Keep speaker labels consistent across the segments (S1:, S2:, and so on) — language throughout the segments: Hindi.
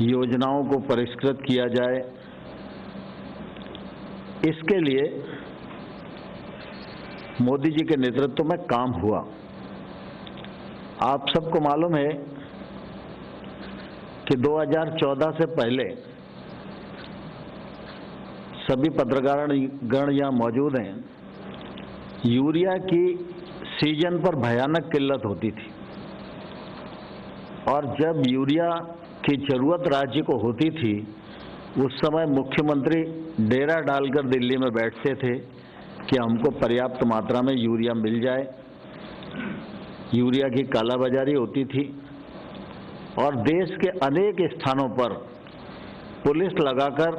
S1: योजनाओं को परिष्कृत किया जाए। इसके लिए मोदी जी के नेतृत्व में काम हुआ। आप सबको मालूम है कि 2014 से पहले सभी पत्रकारगण यहाँ मौजूद हैं, यूरिया की सीजन पर भयानक किल्लत होती थी और जब यूरिया की जरूरत राज्य को होती थी उस समय मुख्यमंत्री डेरा डालकर दिल्ली में बैठते थे कि हमको पर्याप्त मात्रा में यूरिया मिल जाए। यूरिया की कालाबाजारी होती थी और देश के अनेक स्थानों पर पुलिस लगाकर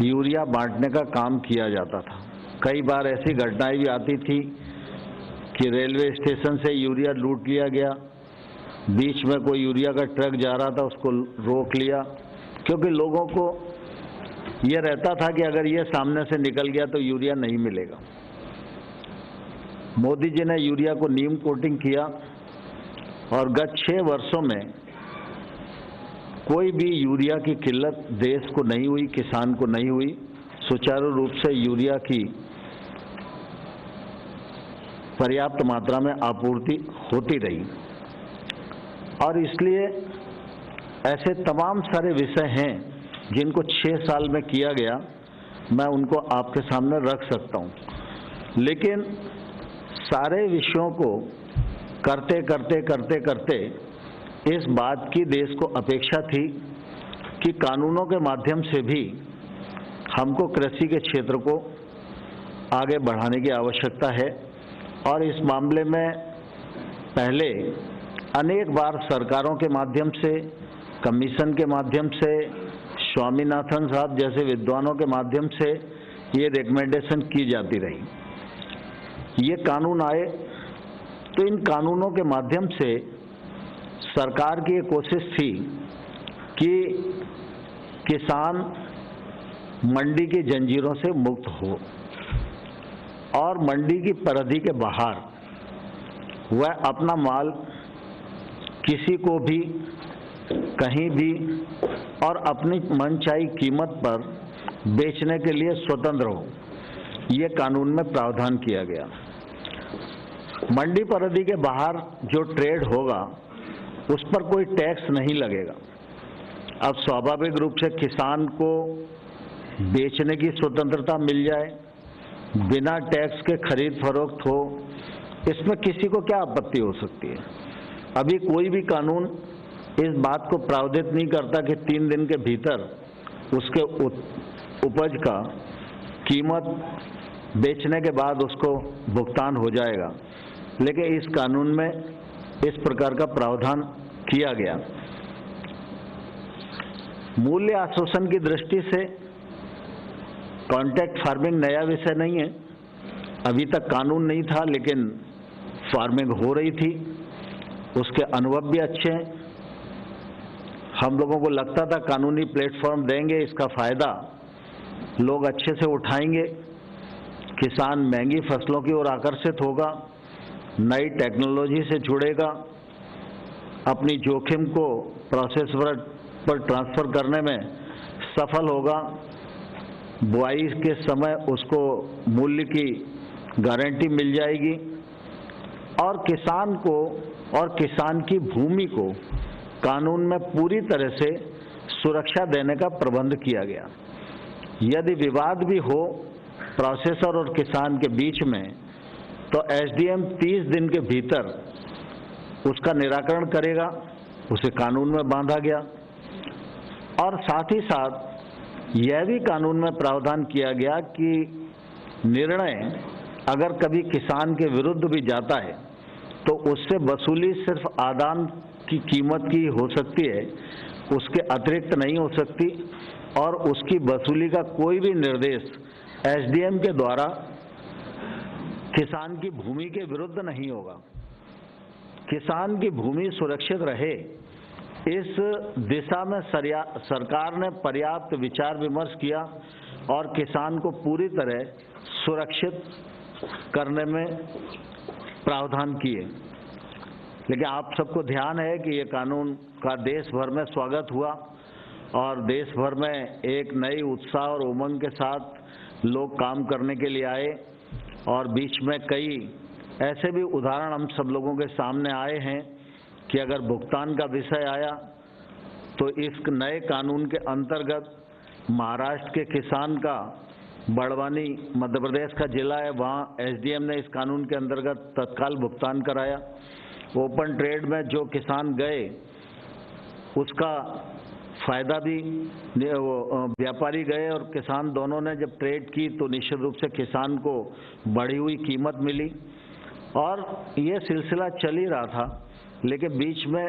S1: यूरिया बांटने का काम किया जाता था। कई बार ऐसी घटनाएं भी आती थी कि रेलवे स्टेशन से यूरिया लूट लिया गया, बीच में कोई यूरिया का ट्रक जा रहा था उसको रोक लिया, क्योंकि लोगों को ये रहता था कि अगर ये सामने से निकल गया तो यूरिया नहीं मिलेगा। मोदी जी ने यूरिया को नीम कोटिंग किया और गत 6 वर्षों में कोई भी यूरिया की किल्लत देश को नहीं हुई, किसान को नहीं हुई। सुचारू रूप से यूरिया की पर्याप्त मात्रा में आपूर्ति होती रही और इसलिए ऐसे तमाम सारे विषय हैं जिनको 6 साल में किया गया, मैं उनको आपके सामने रख सकता हूं। लेकिन सारे विषयों को करते करते करते करते इस बात की देश को अपेक्षा थी कि कानूनों के माध्यम से भी हमको कृषि के क्षेत्र को आगे बढ़ाने की आवश्यकता है और इस मामले में पहले अनेक बार सरकारों के माध्यम से, कमीशन के माध्यम से, स्वामीनाथन साहब जैसे विद्वानों के माध्यम से ये रिकमेंडेशन की जाती रही। ये कानून आए तो इन कानूनों के माध्यम से सरकार की ये कोशिश थी कि किसान मंडी की जंजीरों से मुक्त हो और मंडी की परिधि के बाहर वह अपना माल किसी को भी कहीं भी और अपनी मनचाही कीमत पर बेचने के लिए स्वतंत्र हो। ये कानून में प्रावधान किया गया। मंडी परिधि के बाहर जो ट्रेड होगा उस पर कोई टैक्स नहीं लगेगा। अब स्वाभाविक रूप से किसान को बेचने की स्वतंत्रता मिल जाए, बिना टैक्स के खरीद फरोख्त हो, इसमें किसी को क्या आपत्ति हो सकती है। अभी कोई भी कानून इस बात को प्रावधानित नहीं करता कि 3 दिन के भीतर उसके उपज का कीमत बेचने के बाद उसको भुगतान हो जाएगा, लेकिन इस कानून में इस प्रकार का प्रावधान किया गया। मूल्य आश्वासन की दृष्टि से कॉन्ट्रैक्ट फार्मिंग नया विषय नहीं है, अभी तक कानून नहीं था लेकिन फार्मिंग हो रही थी, उसके अनुभव भी अच्छे हैं। हम लोगों को लगता था कानूनी प्लेटफॉर्म देंगे, इसका फायदा लोग अच्छे से उठाएंगे, किसान महंगी फसलों की ओर आकर्षित होगा, नई टेक्नोलॉजी से जुड़ेगा, अपनी जोखिम को प्रोसेस पर ट्रांसफर करने में सफल होगा, बुआई के समय उसको मूल्य की गारंटी मिल जाएगी और किसान को और किसान की भूमि को कानून में पूरी तरह से सुरक्षा देने का प्रबंध किया गया। यदि विवाद भी हो प्रोसेसर और किसान के बीच में तो एसडीएम 30 दिन के भीतर उसका निराकरण करेगा, उसे कानून में बांधा गया। और साथ ही साथ यह भी कानून में प्रावधान किया गया कि निर्णय अगर कभी किसान के विरुद्ध भी जाता है तो उससे वसूली सिर्फ आदान की कीमत की हो सकती है, उसके अतिरिक्त नहीं हो सकती और उसकी वसूली का कोई भी निर्देश एसडीएम के द्वारा किसान की भूमि के विरुद्ध नहीं होगा। किसान की भूमि सुरक्षित रहे, इस दिशा में सरकार ने पर्याप्त विचार विमर्श किया और किसान को पूरी तरह सुरक्षित करने में प्रावधान किए। लेकिन आप सबको ध्यान है कि ये कानून का देश भर में स्वागत हुआ और देश भर में एक नई उत्साह और उमंग के साथ लोग काम करने के लिए आए और बीच में कई ऐसे भी उदाहरण हम सब लोगों के सामने आए हैं कि अगर भुगतान का विषय आया तो इस नए कानून के अंतर्गत महाराष्ट्र के किसान का बड़वानी मध्य प्रदेश का जिला है, वहाँ एसडीएम ने इस कानून के अंतर्गत तत्काल भुगतान कराया। ओपन ट्रेड में जो किसान गए उसका फायदा भी, व्यापारी गए और किसान दोनों ने जब ट्रेड की तो निश्चित रूप से किसान को बढ़ी हुई कीमत मिली और ये सिलसिला चल ही रहा था। लेकिन बीच में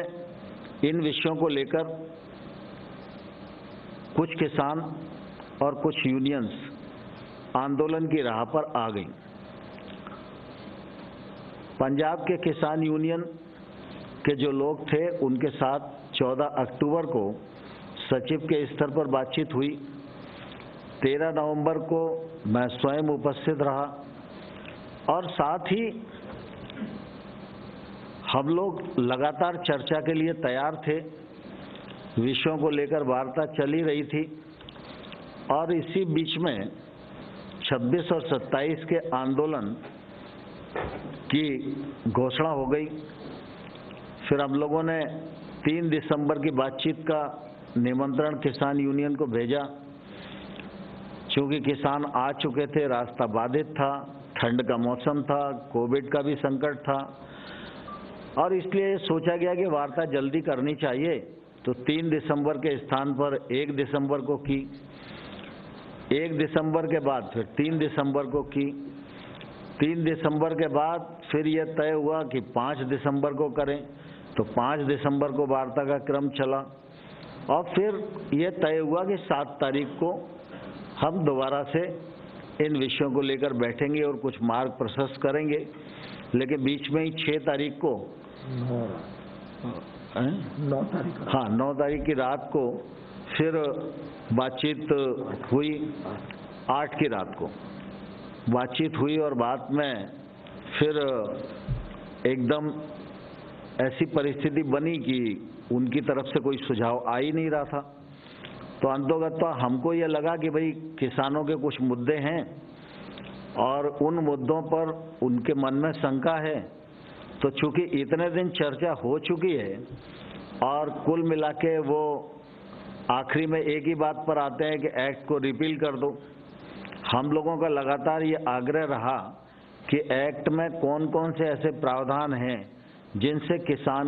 S1: इन विषयों को लेकर कुछ किसान और कुछ यूनियंस आंदोलन की राह पर आ गई। पंजाब के किसान यूनियन के जो लोग थे उनके साथ 14 अक्टूबर को सचिव के स्तर पर बातचीत हुई। 13 नवंबर को मैं स्वयं उपस्थित रहा और साथ ही हम लोग लगातार चर्चा के लिए तैयार थे। विषयों को लेकर वार्ता चली रही थी और इसी बीच में 26 और 27 के आंदोलन की घोषणा हो गई। फिर हम लोगों ने 3 दिसंबर की बातचीत का निमंत्रण किसान यूनियन को भेजा। चूंकि किसान आ चुके थे, रास्ता बाधित था, ठंड का मौसम था, कोविड का भी संकट था और इसलिए सोचा गया कि वार्ता जल्दी करनी चाहिए। तो 3 दिसंबर के स्थान पर 1 दिसंबर को की, 1 दिसंबर के बाद फिर 3 दिसंबर को की, 3 दिसंबर के बाद फिर यह तय हुआ कि 5 दिसंबर को करें, तो 5 दिसंबर को वार्ता का क्रम चला और फिर यह तय हुआ कि 7 तारीख को हम दोबारा से इन विषयों को लेकर बैठेंगे और कुछ मार्ग प्रशस्त करेंगे। लेकिन बीच में ही 6 तारीख को 9 तारीख की रात को फिर बातचीत हुई। 8 की रात को बातचीत हुई और बाद में फिर एकदम ऐसी परिस्थिति बनी कि उनकी तरफ से कोई सुझाव आ ही नहीं रहा था। तो अंततः तो हमको ये लगा कि भाई किसानों के कुछ मुद्दे हैं और उन मुद्दों पर उनके मन में शंका है। तो चूंकि इतने दिन चर्चा हो चुकी है और कुल मिला के वो आखिरी में एक ही बात पर आते हैं कि एक्ट को रिपील कर दो। हम लोगों का लगातार ये आग्रह रहा कि एक्ट में कौन कौन से ऐसे प्रावधान हैं जिनसे किसान